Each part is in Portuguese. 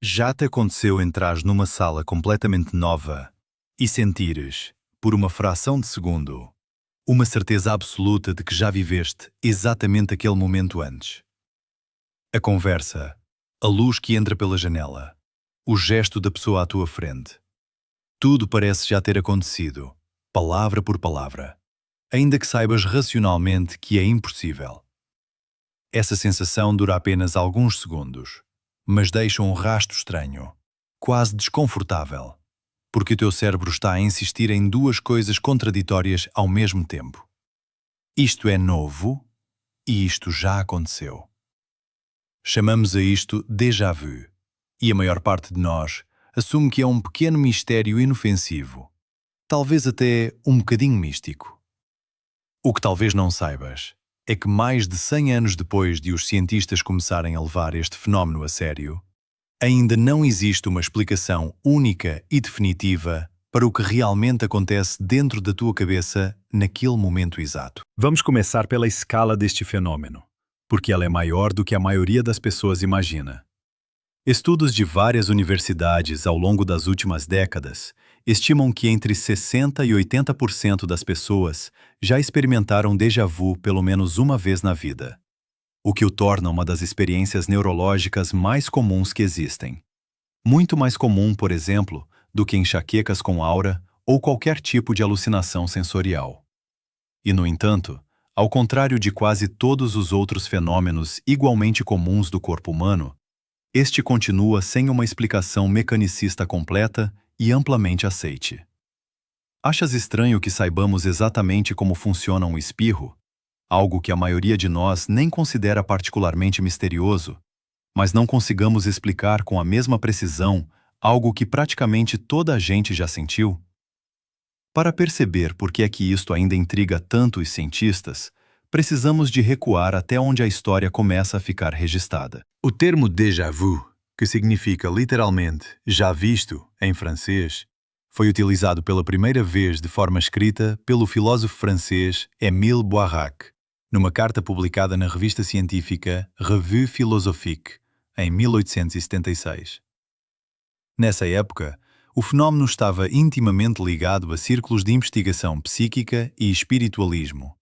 Já te aconteceu entrares numa sala completamente nova e sentires, por uma fração de segundo, uma certeza absoluta de que já viveste exatamente aquele momento antes? A conversa, a luz que entra pela janela, o gesto da pessoa à tua frente. Tudo parece já ter acontecido, palavra por palavra, ainda que saibas racionalmente que é impossível. Essa sensação dura apenas alguns segundos, mas deixa um rastro estranho, quase desconfortável, porque o teu cérebro está a insistir em duas coisas contraditórias ao mesmo tempo. Isto é novo e isto já aconteceu. Chamamos a isto déjà vu, e a maior parte de nós assume que é um pequeno mistério inofensivo, talvez até um bocadinho místico. O que talvez não saibas é que mais de 100 anos depois de os cientistas começarem a levar este fenómeno a sério, ainda não existe uma explicação única e definitiva para o que realmente acontece dentro da tua cabeça naquele momento exato. Vamos começar pela escala deste fenômeno, porque ela é maior do que a maioria das pessoas imagina. Estudos de várias universidades ao longo das últimas décadas estimam que entre 60% e 80% das pessoas já experimentaram déjà vu pelo menos uma vez na vida, o que o torna uma das experiências neurológicas mais comuns que existem. Muito mais comum, por exemplo, do que enxaquecas com aura ou qualquer tipo de alucinação sensorial. E, no entanto, ao contrário de quase todos os outros fenômenos igualmente comuns do corpo humano, este continua sem uma explicação mecanicista completa e amplamente aceite. Achas estranho que saibamos exatamente como funciona um espirro, algo que a maioria de nós nem considera particularmente misterioso, mas não consigamos explicar com a mesma precisão algo que praticamente toda a gente já sentiu? Para perceber por que é que isto ainda intriga tanto os cientistas, precisamos de recuar até onde a história começa a ficar registrada. O termo déjà vu, que significa literalmente já visto em francês, foi utilizado pela primeira vez de forma escrita pelo filósofo francês Émile Boirac, numa carta publicada na revista científica Revue Philosophique, em 1876. Nessa época, o fenómeno estava intimamente ligado a círculos de investigação psíquica e espiritualismo,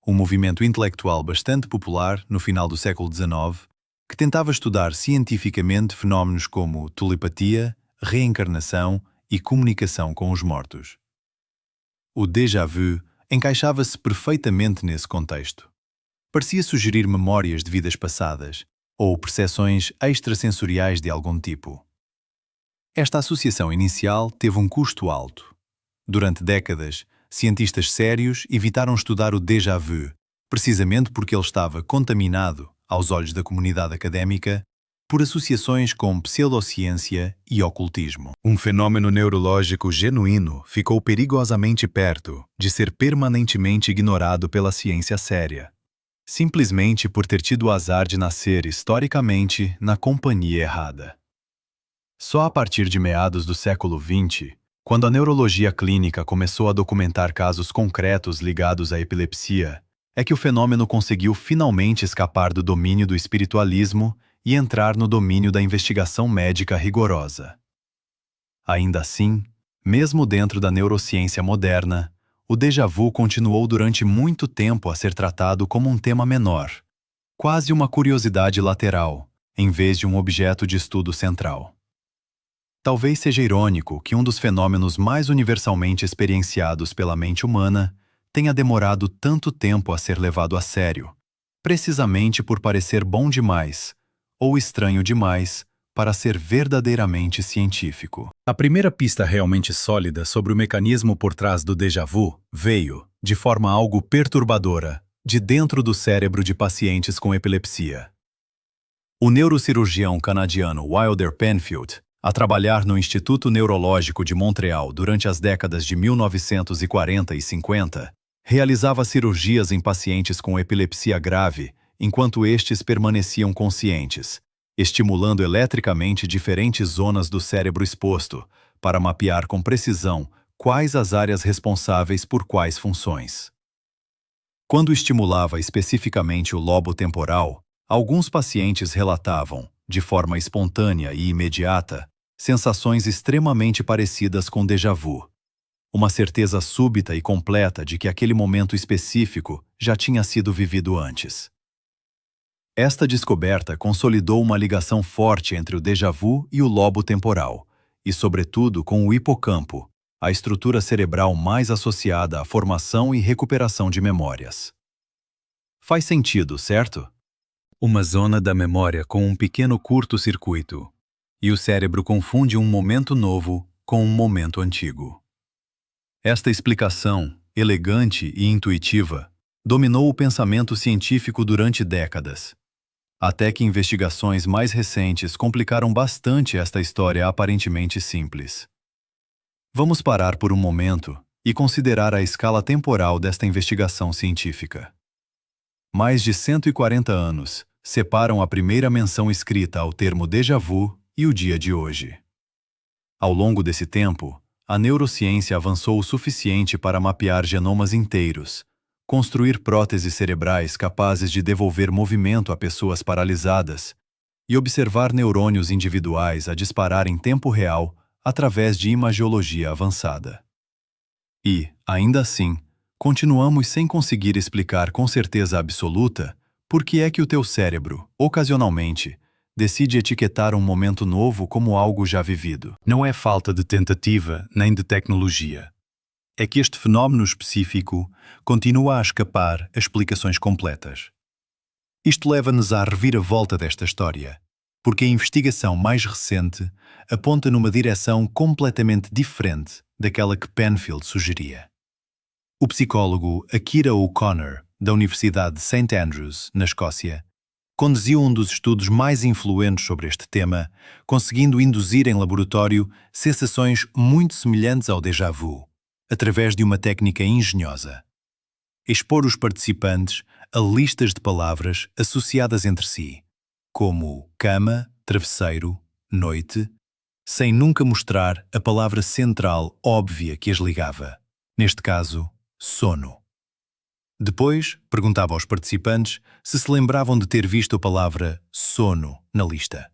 um movimento intelectual bastante popular no final do século XIX, que tentava estudar cientificamente fenómenos como telepatia, reencarnação e comunicação com os mortos. O déjà vu encaixava-se perfeitamente nesse contexto. Parecia sugerir memórias de vidas passadas ou percepções extrasensoriais de algum tipo. Esta associação inicial teve um custo alto. Durante décadas, cientistas sérios evitaram estudar o déjà vu, precisamente porque ele estava contaminado, aos olhos da comunidade académica, por associações com pseudociência e ocultismo. Um fenômeno neurológico genuíno ficou perigosamente perto de ser permanentemente ignorado pela ciência séria, simplesmente por ter tido o azar de nascer historicamente na companhia errada. Só a partir de meados do século XX, quando a neurologia clínica começou a documentar casos concretos ligados à epilepsia, é que o fenômeno conseguiu finalmente escapar do domínio do espiritualismo e entrar no domínio da investigação médica rigorosa. Ainda assim, mesmo dentro da neurociência moderna, o déjà vu continuou durante muito tempo a ser tratado como um tema menor, quase uma curiosidade lateral, em vez de um objeto de estudo central. Talvez seja irônico que um dos fenômenos mais universalmente experienciados pela mente humana tenha demorado tanto tempo a ser levado a sério, precisamente por parecer bom demais ou estranho demais para ser verdadeiramente científico. A primeira pista realmente sólida sobre o mecanismo por trás do déjà vu veio, de forma algo perturbadora, de dentro do cérebro de pacientes com epilepsia. O neurocirurgião canadiano Wilder Penfield, a trabalhar no Instituto Neurológico de Montreal durante as décadas de 1940 e 50, realizava cirurgias em pacientes com epilepsia grave enquanto estes permaneciam conscientes, estimulando eletricamente diferentes zonas do cérebro exposto para mapear com precisão quais as áreas responsáveis por quais funções. Quando estimulava especificamente o lobo temporal, alguns pacientes relatavam, de forma espontânea e imediata, sensações extremamente parecidas com déjà vu. Uma certeza súbita e completa de que aquele momento específico já tinha sido vivido antes. Esta descoberta consolidou uma ligação forte entre o déjà vu e o lobo temporal, e, sobretudo, com o hipocampo, a estrutura cerebral mais associada à formação e recuperação de memórias. Faz sentido, certo? Uma zona da memória com um pequeno curto-circuito, e o cérebro confunde um momento novo com um momento antigo. Esta explicação, elegante e intuitiva, dominou o pensamento científico durante décadas, até que investigações mais recentes complicaram bastante esta história aparentemente simples. Vamos parar por um momento e considerar a escala temporal desta investigação científica. Mais de 140 anos separam a primeira menção escrita ao termo déjà vu e o dia de hoje. Ao longo desse tempo, a neurociência avançou o suficiente para mapear genomas inteiros, construir próteses cerebrais capazes de devolver movimento a pessoas paralisadas e observar neurônios individuais a disparar em tempo real através de imagiologia avançada. E, ainda assim, continuamos sem conseguir explicar com certeza absoluta por que é que o teu cérebro, ocasionalmente, decide etiquetar um momento novo como algo já vivido. Não é falta de tentativa nem de tecnologia. É que este fenómeno específico continua a escapar a explicações completas. Isto leva-nos à reviravolta desta história, porque a investigação mais recente aponta numa direção completamente diferente daquela que Penfield sugeria. O psicólogo Akira O'Connor, da Universidade de St. Andrews, na Escócia, conduziu um dos estudos mais influentes sobre este tema, conseguindo induzir em laboratório sensações muito semelhantes ao déjà vu, através de uma técnica engenhosa. Expor os participantes a listas de palavras associadas entre si, como cama, travesseiro, noite, sem nunca mostrar a palavra central óbvia que as ligava, neste caso, sono. Depois, perguntava aos participantes se lembravam de ter visto a palavra sono na lista.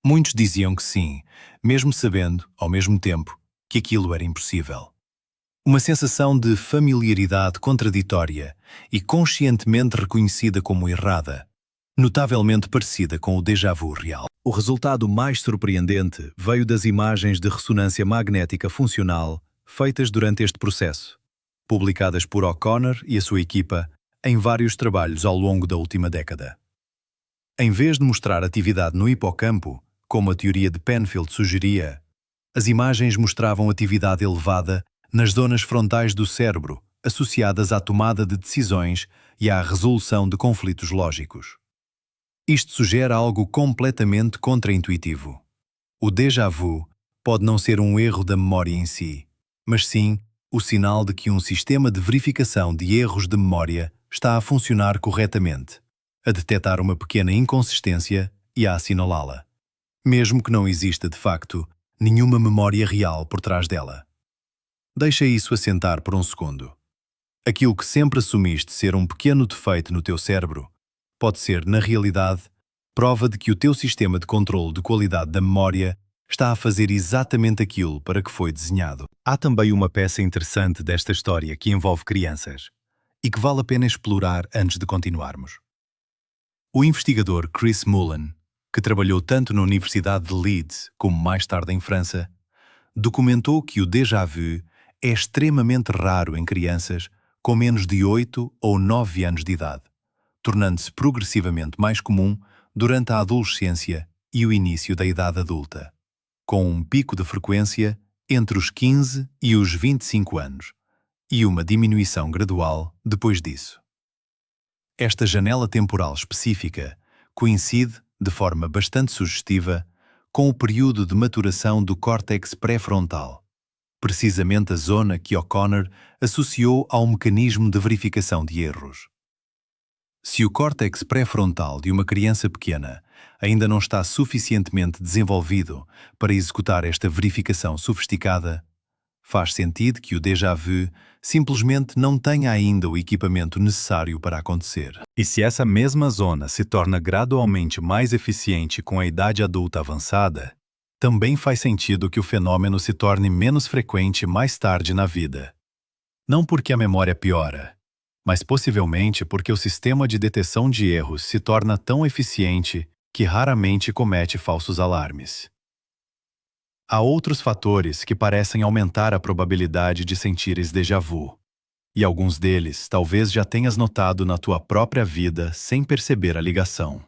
Muitos diziam que sim, mesmo sabendo, ao mesmo tempo, que aquilo era impossível. Uma sensação de familiaridade contraditória e conscientemente reconhecida como errada, notavelmente parecida com o déjà vu real. O resultado mais surpreendente veio das imagens de ressonância magnética funcional feitas durante este processo, publicadas por O'Connor e a sua equipa em vários trabalhos ao longo da última década. Em vez de mostrar atividade no hipocampo, como a teoria de Penfield sugeria, as imagens mostravam atividade elevada nas zonas frontais do cérebro, associadas à tomada de decisões e à resolução de conflitos lógicos. Isto sugere algo completamente contraintuitivo. O déjà vu pode não ser um erro da memória em si, mas sim o sinal de que um sistema de verificação de erros de memória está a funcionar corretamente, a detectar uma pequena inconsistência e a assinalá-la, mesmo que não exista de facto nenhuma memória real por trás dela. Deixa isso assentar por um segundo. Aquilo que sempre assumiste ser um pequeno defeito no teu cérebro pode ser, na realidade, prova de que o teu sistema de controle de qualidade da memória está a fazer exatamente aquilo para que foi desenhado. Há também uma peça interessante desta história que envolve crianças e que vale a pena explorar antes de continuarmos. O investigador Chris Mullen, que trabalhou tanto na Universidade de Leeds como mais tarde em França, documentou que o déjà vu é extremamente raro em crianças com menos de 8 ou 9 anos de idade, tornando-se progressivamente mais comum durante a adolescência e o início da idade adulta, com um pico de frequência entre os 15 e os 25 anos e uma diminuição gradual depois disso. Esta janela temporal específica coincide, de forma bastante sugestiva, com o período de maturação do córtex pré-frontal, precisamente a zona que O'Connor associou ao mecanismo de verificação de erros. Se o córtex pré-frontal de uma criança pequena ainda não está suficientemente desenvolvido para executar esta verificação sofisticada, Faz sentido que o déjà vu simplesmente não tenha ainda o equipamento necessário para acontecer. E se essa mesma zona se torna gradualmente mais eficiente com a idade adulta avançada, também faz sentido que o fenômeno se torne menos frequente mais tarde na vida. Não porque a memória piora, mas possivelmente porque o sistema de detecção de erros se torna tão eficiente que raramente comete falsos alarmes. Há outros fatores que parecem aumentar a probabilidade de sentires déjà vu, e alguns deles talvez já tenhas notado na tua própria vida sem perceber a ligação.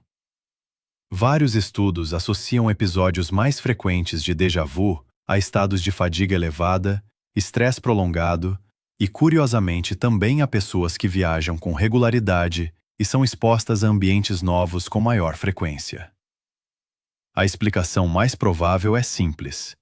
Vários estudos associam episódios mais frequentes de déjà vu a estados de fadiga elevada, estresse prolongado e, curiosamente, também a pessoas que viajam com regularidade e são expostas a ambientes novos com maior frequência. A explicação mais provável é simples.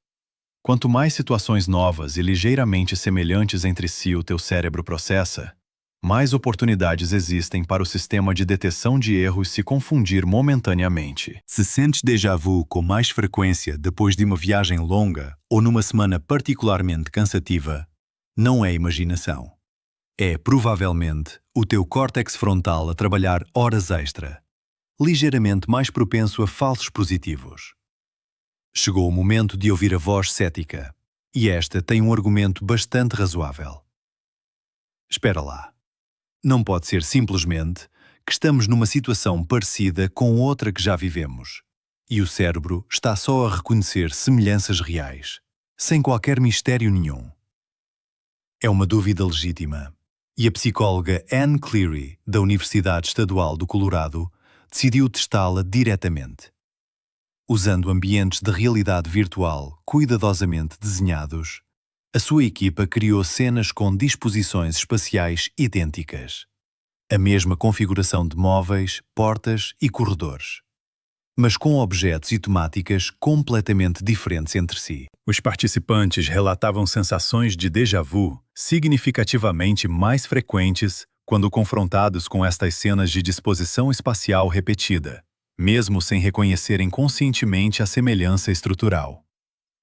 Quanto mais situações novas e ligeiramente semelhantes entre si o teu cérebro processa, mais oportunidades existem para o sistema de detecção de erros se confundir momentaneamente. Se sentes déjà vu com mais frequência depois de uma viagem longa ou numa semana particularmente cansativa, não é imaginação. É, provavelmente, o teu córtex frontal a trabalhar horas extra, ligeiramente mais propenso a falsos positivos. Chegou o momento de ouvir a voz cética, e esta tem um argumento bastante razoável. Espera lá. Não pode ser simplesmente que estamos numa situação parecida com outra que já vivemos, e o cérebro está só a reconhecer semelhanças reais, sem qualquer mistério nenhum. É uma dúvida legítima, e a psicóloga Anne Cleary, da Universidade Estadual do Colorado, decidiu testá-la diretamente. Usando ambientes de realidade virtual cuidadosamente desenhados, a sua equipa criou cenas com disposições espaciais idênticas. A mesma configuração de móveis, portas e corredores, mas com objetos e temáticas completamente diferentes entre si. Os participantes relatavam sensações de déjà vu significativamente mais frequentes quando confrontados com estas cenas de disposição espacial repetida, mesmo sem reconhecerem conscientemente a semelhança estrutural.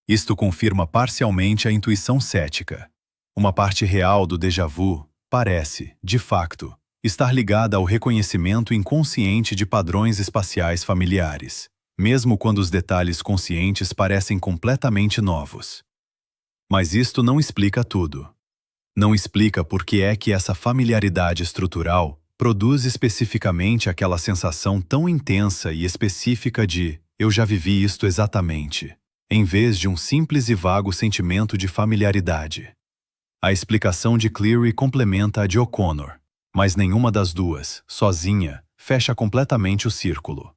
Isto confirma parcialmente a intuição cética. Uma parte real do déjà vu parece, de facto, estar ligada ao reconhecimento inconsciente de padrões espaciais familiares, mesmo quando os detalhes conscientes parecem completamente novos. Mas isto não explica tudo. Não explica por que é que essa familiaridade estrutural produz especificamente aquela sensação tão intensa e específica de "eu já vivi isto exatamente", em vez de um simples e vago sentimento de familiaridade. A explicação de Cleary complementa a de O'Connor, mas nenhuma das duas, sozinha, fecha completamente o círculo.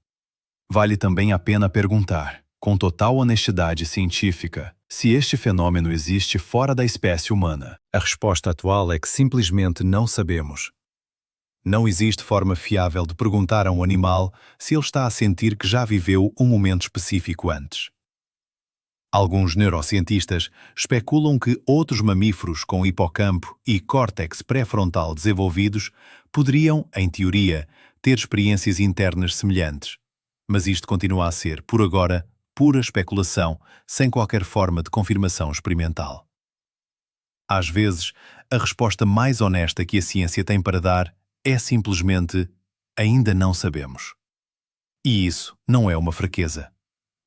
Vale também a pena perguntar, com total honestidade científica, se este fenômeno existe fora da espécie humana. A resposta atual é que simplesmente não sabemos. Não existe forma fiável de perguntar a um animal se ele está a sentir que já viveu um momento específico antes. Alguns neurocientistas especulam que outros mamíferos com hipocampo e córtex pré-frontal desenvolvidos poderiam, em teoria, ter experiências internas semelhantes. Mas isto continua a ser, por agora, pura especulação, sem qualquer forma de confirmação experimental. Às vezes, a resposta mais honesta que a ciência tem para dar é simplesmente ainda não sabemos. E isso não é uma fraqueza.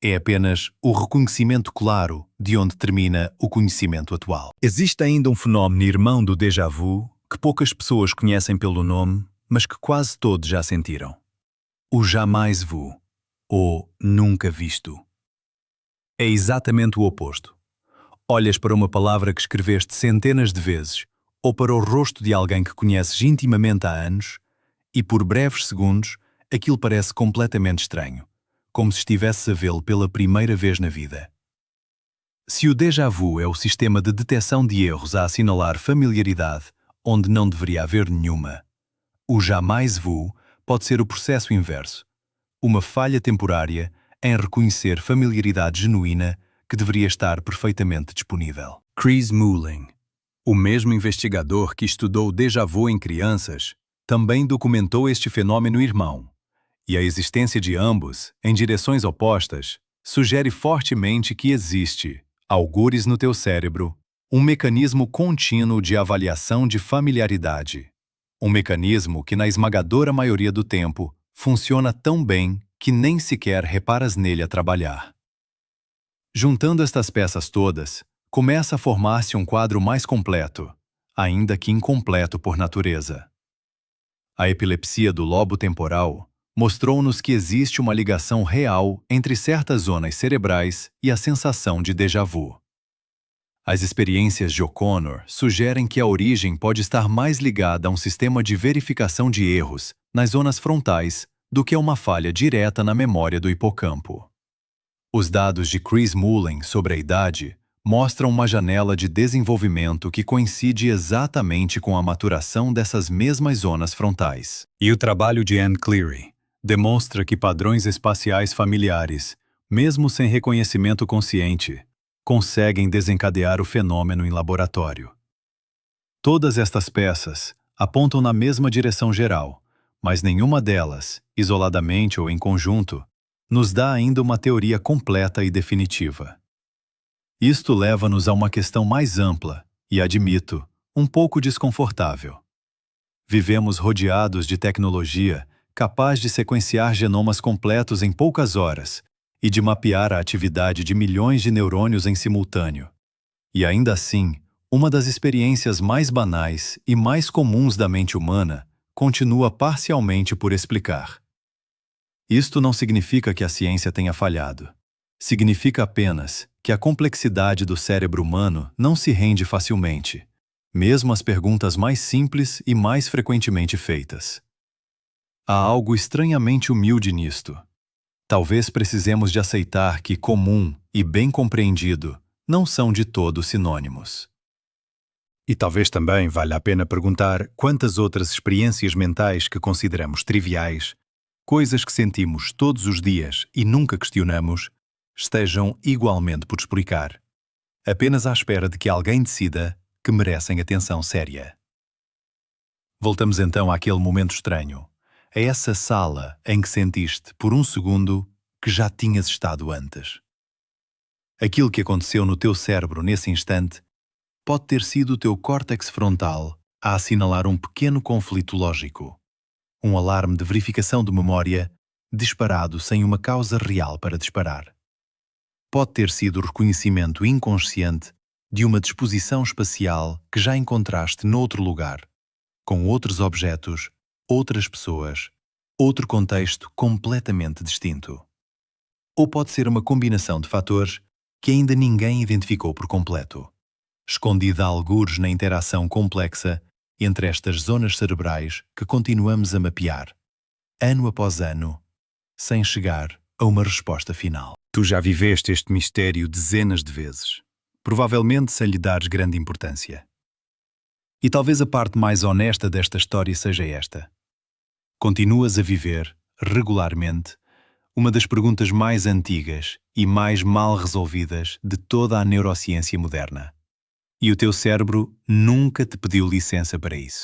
É apenas o reconhecimento claro de onde termina o conhecimento atual. Existe ainda um fenómeno irmão do déjà vu que poucas pessoas conhecem pelo nome, mas que quase todos já sentiram. O jamais vu, ou nunca visto. É exatamente o oposto. Olhas para uma palavra que escreveste centenas de vezes, ou para o rosto de alguém que conheces intimamente há anos, e por breves segundos aquilo parece completamente estranho, como se estivesse a vê-lo pela primeira vez na vida. Se o déjà vu é o sistema de detecção de erros a assinalar familiaridade onde não deveria haver nenhuma, o jamais vu pode ser o processo inverso, uma falha temporária em reconhecer familiaridade genuína que deveria estar perfeitamente disponível. Chris Mullin, o mesmo investigador que estudou o déjà vu em crianças, também documentou este fenômeno irmão, e a existência de ambos, em direções opostas, sugere fortemente que existe, algures no teu cérebro, Um mecanismo contínuo de avaliação de familiaridade. Um mecanismo que, na esmagadora maioria do tempo, funciona tão bem que nem sequer reparas nele a trabalhar. Juntando estas peças todas, começa a formar-se um quadro mais completo, ainda que incompleto por natureza. A epilepsia do lobo temporal mostrou-nos que existe uma ligação real entre certas zonas cerebrais e a sensação de déjà vu. As experiências de O'Connor sugerem que a origem pode estar mais ligada a um sistema de verificação de erros nas zonas frontais do que a uma falha direta na memória do hipocampo. Os dados de Chris Mullen sobre a idade mostram uma janela de desenvolvimento que coincide exatamente com a maturação dessas mesmas zonas frontais. E o trabalho de Anne Cleary demonstra que padrões espaciais familiares, mesmo sem reconhecimento consciente, conseguem desencadear o fenômeno em laboratório. Todas estas peças apontam na mesma direção geral, mas nenhuma delas, isoladamente ou em conjunto, nos dá ainda uma teoria completa e definitiva. Isto leva-nos a uma questão mais ampla e, admito, um pouco desconfortável. Vivemos rodeados de tecnologia capaz de sequenciar genomas completos em poucas horas e de mapear a atividade de milhões de neurônios em simultâneo. E ainda assim, uma das experiências mais banais e mais comuns da mente humana continua parcialmente por explicar. Isto não significa que a ciência tenha falhado. Significa apenas que a complexidade do cérebro humano não se rende facilmente, mesmo às perguntas mais simples e mais frequentemente feitas. Há algo estranhamente humilde nisto. Talvez precisemos de aceitar que comum e bem compreendido não são de todo sinônimos. E talvez também valha a pena perguntar quantas outras experiências mentais que consideramos triviais, coisas que sentimos todos os dias e nunca questionamos, estejam igualmente por explicar, apenas à espera de que alguém decida que merecem atenção séria. Voltamos então àquele momento estranho, a essa sala em que sentiste, por um segundo, que já tinhas estado antes. Aquilo que aconteceu no teu cérebro nesse instante pode ter sido o teu córtex frontal a assinalar um pequeno conflito lógico, um alarme de verificação de memória disparado sem uma causa real para disparar. Pode ter sido o reconhecimento inconsciente de uma disposição espacial que já encontraste noutro lugar, com outros objetos, outras pessoas, outro contexto completamente distinto. Ou pode ser uma combinação de fatores que ainda ninguém identificou por completo, escondida a algures na interação complexa entre estas zonas cerebrais que continuamos a mapear, ano após ano, sem chegar a uma resposta final. Tu já viveste este mistério dezenas de vezes, provavelmente sem lhe dares grande importância. E talvez a parte mais honesta desta história seja esta. Continuas a viver, regularmente, uma das perguntas mais antigas e mais mal resolvidas de toda a neurociência moderna. E o teu cérebro nunca te pediu licença para isso.